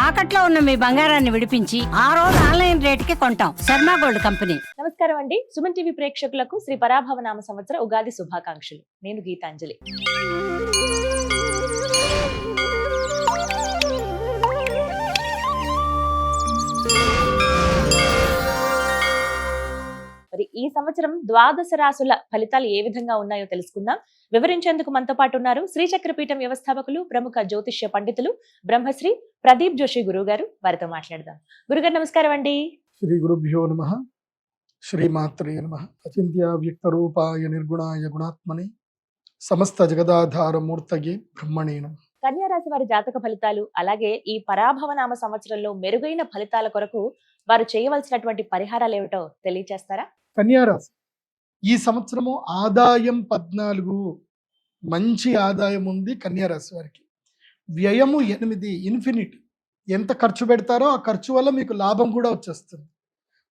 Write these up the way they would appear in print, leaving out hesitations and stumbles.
తాకట్లో ఉన్న మీ బంగారాన్ని విడిపించి ఆ రోజు ఆన్లైన్ రేటుకి కొంటాం. Sharma gold company. నమస్కారం అండి. సుమన్ టీవీ ప్రేక్షకులకు శ్రీ పరాభవ నామ సంవత్సర ఉగాది శుభాకాంక్షలు. నేను గీతాంజలి. మరి ఈ సంవత్సరం ద్వాదశ రాసుల ఫలితాలు ఏ విధంగా ఉన్నాయో తెలుసుకుందాం. వివరించేందుకు మనతో పాటు ఉన్నారు శ్రీచక్రపీఠం వ్యవస్థాపకులు, ప్రముఖ జ్యోతిష్య పండితులు బ్రహ్మశ్రీ ప్రదీప్ జోషి గురువు గారు. వారితో మాట్లాడదాం. గురుగారు నమస్కారం అండి. శ్రీ గురుభ్యో నమః. శ్రీమాత్రే నమః. అచింత్య వ్యక్త రూపాయ నిర్గుణాయ గుణాత్మని సమస్త జగదాధార మూర్తయే బ్రహ్మణే నమః. కన్యా రాశి వారి జాతక ఫలితాలు, అలాగే ఈ పరాభవ నామ సంవత్సరంలో మెరుగైన ఫలితాల కొరకు వారు చేయవలసినటువంటి పరిహారాలు ఏమిటో తెలియజేస్తారా? కన్యారాశి ఈ సంవత్సరము ఆదాయం 14, మంచి ఆదాయం ఉంది కన్యారాశి వారికి. వ్యయము 8, ఇన్ఫినిటీ. ఎంత ఖర్చు పెడతారో ఆ ఖర్చు వల్ల మీకు లాభం కూడా వచ్చేస్తుంది.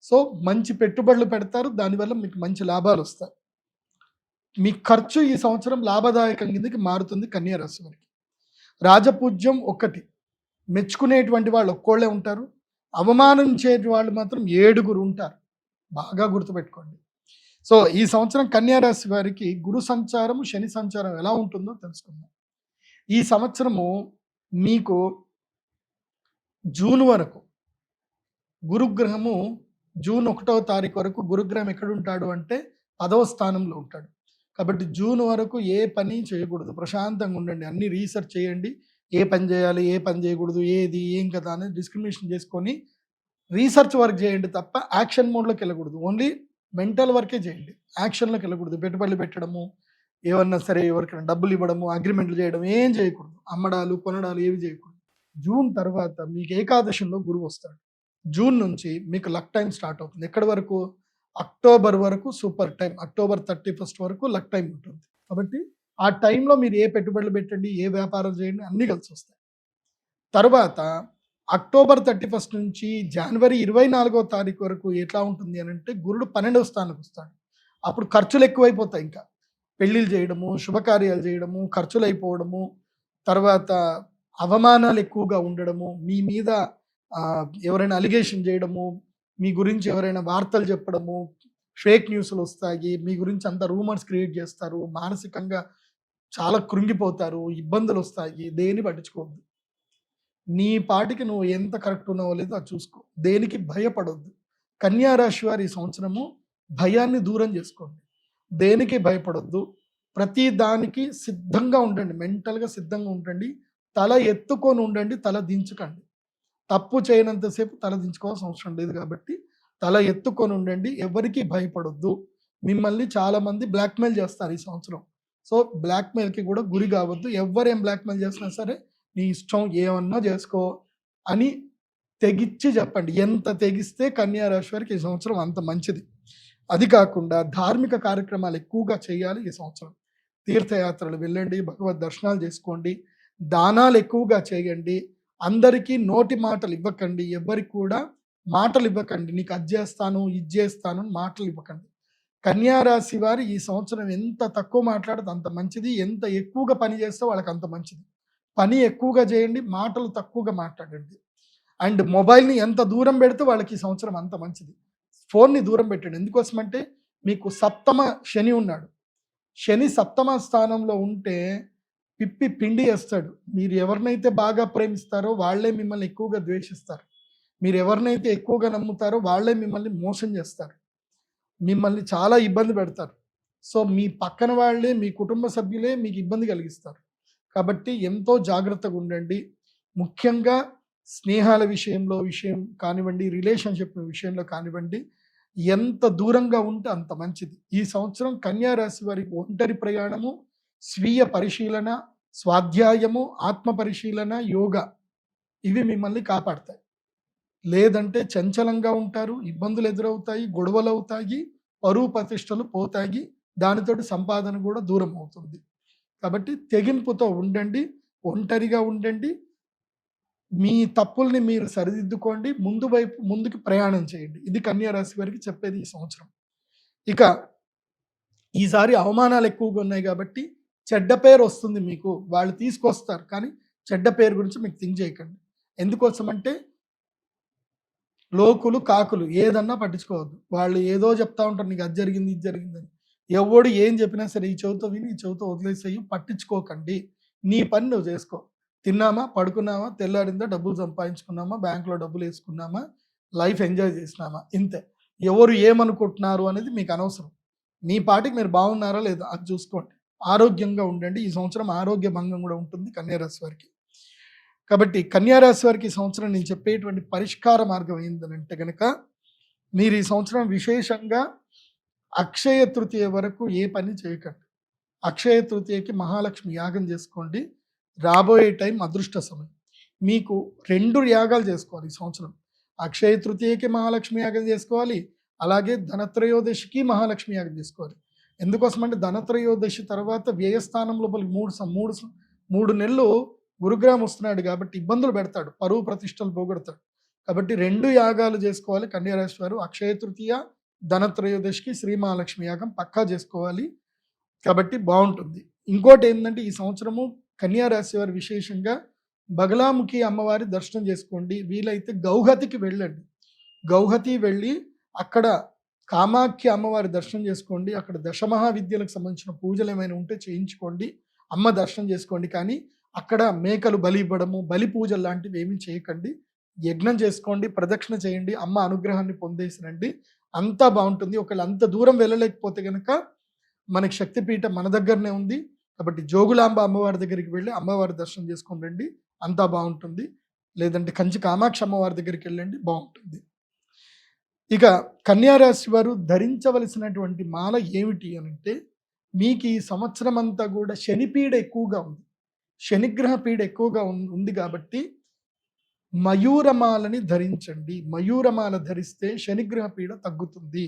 సో మంచి పెట్టుబడులు పెడతారు, దానివల్ల మీకు మంచి లాభాలు వస్తాయి. మీ ఖర్చు ఈ సంవత్సరం లాభదాయకం కిందకి మారుతుంది కన్యారాశి వారికి. రాజపూజ్యం 1, మెచ్చుకునేటువంటి వాళ్ళు ఒక్కోళ్ళే ఉంటారు, అవమానించే వాళ్ళు మాత్రం 7 ఉంటారు. బాగా గుర్తుపెట్టుకోండి. సో ఈ సంవత్సరం కన్యారాశి వారికి గురు సంచారము, శని సంచారం ఎలా ఉంటుందో తెలుసుకుందాం. ఈ సంవత్సరము మీకు జూన్ వరకు గురుగ్రహము, జూన్ 1వ తారీఖు వరకు గురుగ్రహం ఎక్కడుంటాడు అంటే 10వ స్థానంలో ఉంటాడు. కాబట్టి జూన్ వరకు ఏ పని చేయకూడదు, ప్రశాంతంగా ఉండండి. అన్ని రీసెర్చ్ చేయండి, ఏ పని చేయాలి, ఏ పని చేయకూడదు, ఏది ఏం కదా అనేది డిస్క్రిమినేషన్ చేసుకొని రీసెర్చ్ వర్క్ చేయండి తప్ప యాక్షన్ మోడ్లోకి వెళ్ళకూడదు. ఓన్లీ మెంటల్ వర్కే చేయండి, యాక్షన్లోకి వెళ్ళకూడదు. పెట్టుబడులు పెట్టడము, ఏమన్నా సరే ఎవరికైనా డబ్బులు ఇవ్వడము, అగ్రిమెంట్లు చేయడం ఏం చేయకూడదు. అమ్మడాలు కొనడాలు ఏవి చేయకూడదు. జూన్ తర్వాత మీకు ఏకాదశంలో గురువు వస్తాడు. జూన్ నుంచి మీకు లక్ టైం స్టార్ట్ అవుతుంది. ఎక్కడి వరకు? అక్టోబర్ వరకు సూపర్ టైం. అక్టోబర్ 31 వరకు లక్ టైం ఉంటుంది. కాబట్టి ఆ టైంలో మీరు ఏ పెట్టుబడులు పెట్టండి, ఏ వ్యాపారం చేయండి, అన్నీ కలిసి వస్తాయి. తర్వాత అక్టోబర్ 31 నుంచి జనవరి 24వ తారీఖు వరకు ఎట్లా ఉంటుంది అని అంటే గురుడు 12వ స్థానానికి వస్తాడు. అప్పుడు ఖర్చులు ఎక్కువైపోతాయి. ఇంకా పెళ్ళిళ్ళు చేయడము, శుభకార్యాలు చేయడము, ఖర్చులు అయిపోవడము, తర్వాత అవమానాలు ఎక్కువగా ఉండడము, మీ మీద ఎవరైనా అలిగేషన్ చేయడము, మీ గురించి ఎవరైనా వార్తలు చెప్పడము, ఫేక్ న్యూస్లు వస్తాయి, మీ గురించి అంత రూమర్స్ క్రియేట్ చేస్తారు, మానసికంగా చాలా కృంగిపోతారు, ఇబ్బందులు వస్తాయి. దేని పట్టించుకోవద్దు. నీ పాటికి నువ్వు ఎంత కరెక్ట్ ఉన్నావో లేదో అది చూసుకో. దేనికి భయపడొద్దు. కన్యా రాశి వారి ఈ సంవత్సరము భయాన్ని దూరం చేసుకోండి. దేనికి భయపడొద్దు. ప్రతి దానికి సిద్ధంగా ఉండండి, మెంటల్గా సిద్ధంగా ఉండండి. తల ఎత్తుకొని ఉండండి, తల దించకండి. తప్పు చేయనంతసేపు తల దించుకోవాల్సిన అవసరం లేదు. కాబట్టి తల ఎత్తుకొని ఉండండి, ఎవరికి భయపడొద్దు. మిమ్మల్ని చాలామంది బ్లాక్మెయిల్ చేస్తారు ఈ సంవత్సరం. సో బ్లాక్మెయిల్కి కూడా గురి కావద్దు. ఎవరేం బ్లాక్మెయిల్ చేసినా సరే నీ ఇష్టం, ఏమన్నా చేసుకో అని తెగిచ్చి చెప్పండి. ఎంత తెగిస్తే కన్యా రాశి వారికి ఈ సంవత్సరం అంత మంచిది. అది కాకుండా ధార్మిక కార్యక్రమాలు ఎక్కువగా చేయాలి ఈ సంవత్సరం. తీర్థయాత్రలు వెళ్ళండి, భగవద్ దర్శనాలు చేసుకోండి, దానాలు ఎక్కువగా చేయండి. అందరికీ నోటి మాటలు ఇవ్వకండి, ఎవరికి కూడా మాటలు ఇవ్వకండి. నీకు అది చేస్తాను, ఇది చేస్తాను మాటలు ఇవ్వకండి. కన్యా రాశి వారు ఈ సంవత్సరం ఎంత తక్కువ మాట్లాడితే అంత మంచిది, ఎంత ఎక్కువగా పని చేస్తే వాళ్ళకి అంత మంచిది. పని ఎక్కువగా చేయండి, మాటలు తక్కువగా మాట్లాడండి. అండ్ మొబైల్ని ఎంత దూరం పెడితే వాళ్ళకి ఈ సంవత్సరం అంత మంచిది. ఫోన్ని దూరం పెట్టండి. ఎందుకోసమంటే మీకు 7వ శని ఉన్నాడు. శని 7వ స్థానంలో ఉంటే పిప్పి పిండి వేస్తాడు. మీరు ఎవరినైతే బాగా ప్రేమిస్తారో వాళ్ళే మిమ్మల్ని ఎక్కువగా ద్వేషిస్తారు. మీరు ఎవరినైతే ఎక్కువగా నమ్ముతారో వాళ్ళే మిమ్మల్ని మోసం చేస్తారు, మిమ్మల్ని చాలా ఇబ్బంది పెడతారు. సో మీ పక్కన వాళ్ళే, మీ కుటుంబ సభ్యులే మీకు ఇబ్బంది కలిగిస్తారు. కాబట్టి ఎంతో జాగ్రత్తగా ఉండండి. ముఖ్యంగా స్నేహాల విషయం కానివ్వండి, రిలేషన్షిప్ విషయంలో కానివ్వండి, ఎంత దూరంగా ఉంటే అంత మంచిది. ఈ సంవత్సరం కన్యా రాశి వారికి ఒంటరి ప్రయాణము, స్వీయ పరిశీలన, స్వాధ్యాయము, ఆత్మ పరిశీలన, యోగా ఇవి మిమ్మల్ని కాపాడతాయి. లేదంటే చంచలంగా ఉంటారు, ఇబ్బందులు ఎదురవుతాయి, గొడవలు అవుతాయి, పరువు ప్రతిష్టలు పోతాయి, దానితోటి సంపాదన కూడా దూరం అవుతుంది. కాబట్టి తెగింపుతో ఉండండి, ఒంటరిగా ఉండండి, మీ తప్పుల్ని మీరు సరిదిద్దుకోండి, ముందుకి ప్రయాణం చేయండి. ఇది కన్యా రాశి వారికి చెప్పేది ఈ సంవత్సరం. ఇక ఈసారి అవమానాలు ఎక్కువగా ఉన్నాయి కాబట్టి చెడ్డ పేరు వస్తుంది మీకు. వాళ్ళు తీసుకొస్తారు, కానీ చెడ్డ పేరు గురించి మీకు థింక్ చేయకండి. ఎందుకోసం అంటే లోకులు కాకులు ఏదన్నా పట్టించుకోవద్దు. వాళ్ళు ఏదో చెప్తా ఉంటారు, నీకు అది జరిగింది ఇది జరిగిందని. ఎవడు ఏం చెప్పినా సరే ఈ చెవితో విని ఈ చెవితో వదిలేసేయి, పట్టించుకోకండి. నీ పని నువ్వు చేసుకో. తిన్నామా, పడుకున్నామా, తెల్లారిందా, డబ్బులు సంపాదించుకున్నామా, బ్యాంకులో డబ్బులు వేసుకున్నామా, లైఫ్ ఎంజాయ్ చేసినామా, ఇంతే. ఎవరు ఏమనుకుంటున్నారు అనేది మీకు అనవసరం. మీ పాటికి మీరు బాగున్నారా లేదా అది చూసుకోండి. ఆరోగ్యంగా ఉండండి. ఈ సంవత్సరం ఆరోగ్య భంగం కూడా ఉంటుంది కన్యారాశి వారికి. కాబట్టి కన్యారాశి వారికి ఈ సంవత్సరం నేను చెప్పేటువంటి పరిష్కార మార్గం ఏంటంటే కనుక, మీరు ఈ సంవత్సరం విశేషంగా అక్షయ తృతీయ వరకు ఏ పని చేయకండి. అక్షయ తృతీయకి మహాలక్ష్మి యాగం చేసుకోండి. రాబోయే టైం అదృష్ట సమయం. మీకు 2 యాగాలు చేసుకోవాలి ఈ సంవత్సరం. అక్షయ తృతీయకి మహాలక్ష్మి యాగం చేసుకోవాలి, అలాగే ధనత్రయోదశికి మహాలక్ష్మి యాగం చేసుకోవాలి. ఎందుకోసం అంటే ధనత్రయోదశి తర్వాత వ్యయస్థానంలో 3 నెలలు గురుగ్రహం వస్తున్నాడు కాబట్టి ఇబ్బందులు పెడతాడు, పరువు ప్రతిష్టలు పోగొడతాడు. కాబట్టి 2 యాగాలు చేసుకోవాలి కన్యారాశి వారు. అక్షయ తృతీయ, ధనత్రయోదశికి శ్రీ మహాలక్ష్మి యాగం పక్కా చేసుకోవాలి. కాబట్టి బాగుంటుంది. ఇంకోటి ఏంటంటే ఈ సంవత్సరము కన్యారాశి వారు విశేషంగా బగలాముఖి అమ్మవారి దర్శనం చేసుకోండి. వీలైతే గౌహతికి వెళ్ళండి. గౌహతి వెళ్ళి అక్కడ కామాఖ్య అమ్మవారి దర్శనం చేసుకోండి. అక్కడ దశమహావిద్యలకు సంబంధించిన పూజలు ఏమైనా ఉంటే చేయించుకోండి, అమ్మ దర్శనం చేసుకోండి. కానీ అక్కడ మేకలు బలి ఇవ్వడము, బలి పూజలు లాంటివి ఏమీ చేయకండి. యజ్ఞం చేసుకోండి, ప్రదక్షిణ చేయండి, అమ్మ అనుగ్రహాన్ని పొందేసినండి, అంతా బాగుంటుంది. ఒకవేళ అంత దూరం వెళ్ళలేకపోతే కనుక మనకి శక్తిపీఠం మన దగ్గరనే ఉంది కాబట్టి జోగులాంబ అమ్మవారి దగ్గరికి వెళ్ళి అమ్మవారి దర్శనం చేసుకొని రండి, అంతా బాగుంటుంది. లేదంటే కంచి కామాక్షి అమ్మవారి దగ్గరికి వెళ్ళండి, బాగుంటుంది. ఇక కన్యారాశి వారు ధరించవలసినటువంటి మాల ఏమిటి అని అంటే, మీకు ఈ సంవత్సరం అంతా కూడా శనిపీడ ఎక్కువగా ఉంది, శనిగ్రహ పీడ ఎక్కువగా ఉంది కాబట్టి మయూరమాలని ధరించండి. మయూరమాల ధరిస్తే శనిగ్రహ పీడ తగ్గుతుంది.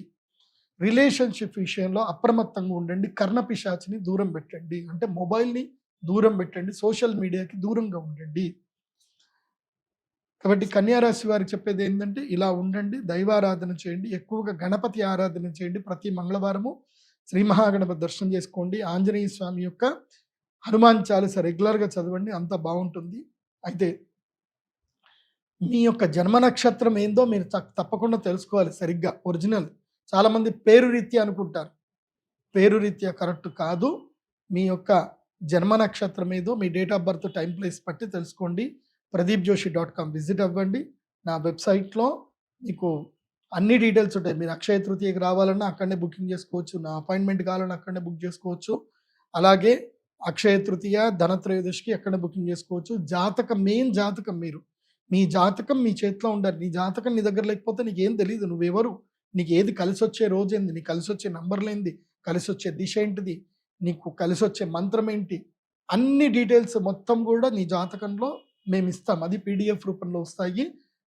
రిలేషన్షిప్ విషయంలో అప్రమత్తంగా ఉండండి. కర్ణపిశాచిని దూరం పెట్టండి, అంటే మొబైల్ని దూరం పెట్టండి, సోషల్ మీడియాకి దూరంగా ఉండండి. కాబట్టి కన్యారాశి వారికి చెప్పేది ఏంటంటే ఇలా ఉండండి, దైవారాధన చేయండి, ఎక్కువగా గణపతి ఆరాధన చేయండి. ప్రతి మంగళవారము శ్రీ మహాగణపతి దర్శనం చేసుకోండి. ఆంజనేయ స్వామి యొక్క హనుమాన్ చాలీస రెగ్యులర్గా చదవండి, అంత బాగుంటుంది. అయితే మీ యొక్క జన్మ నక్షత్రం ఏందో మీరు తప్పకుండా తెలుసుకోవాలి సరిగ్గా, ఒరిజినల్. చాలామంది పేరు రీత్యా అనుకుంటారు, పేరు రీత్యా కరెక్ట్ కాదు. మీ యొక్క జన్మ నక్షత్రం ఏదో మీ date of birth, time, place పట్టి తెలుసుకోండి. pradeepjoshi.com విజిట్ అవ్వండి. నా వెబ్సైట్లో మీకు అన్ని డీటెయిల్స్ ఉంటాయి. మీరు అక్షయ తృతీయకి రావాలన్నా అక్కడనే బుకింగ్ చేసుకోవచ్చు, నా అపాయింట్మెంట్ కావాలన్నా అక్కడనే బుక్ చేసుకోవచ్చు. అలాగే అక్షయ తృతీయ, ధనత్రయోదశికి అక్కడనే బుకింగ్ చేసుకోవచ్చు. జాతకం, మెయిన్ జాతకం, మీ జాతకం మీ చేతిలో ఉండాలి. నీ జాతకం నీ దగ్గర లేకపోతే నీకేం తెలియదు, నువ్వెవరు, నీకు ఏది కలిసి వచ్చే రోజు ఏంది, నీకు కలిసి వచ్చే నంబర్లు ఏంది, కలిసి వచ్చే దిశ ఏంటిది, నీకు కలిసి వచ్చే మంత్రం ఏంటి, అన్ని డీటెయిల్స్ మొత్తం కూడా నీ జాతకంలో మేము ఇస్తాం. అది PDF రూపంలో వస్తాయి.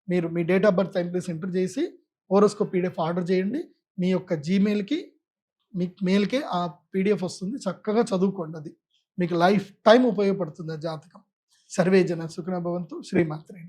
మీరు మీ date of birth, time, place enter చేసి హోరోస్కోప్ PDF ఆర్డర్ చేయండి. మీ యొక్క జీమెయిల్కి, మీ మెయిల్కే ఆ PDF వస్తుంది. చక్కగా చదువుకోండి, అది మీకు లైఫ్ టైం ఉపయోగపడుతుంది ఆ జాతకం. సర్వే జన సుఖినో భవంతు. శ్రీమాత్రే.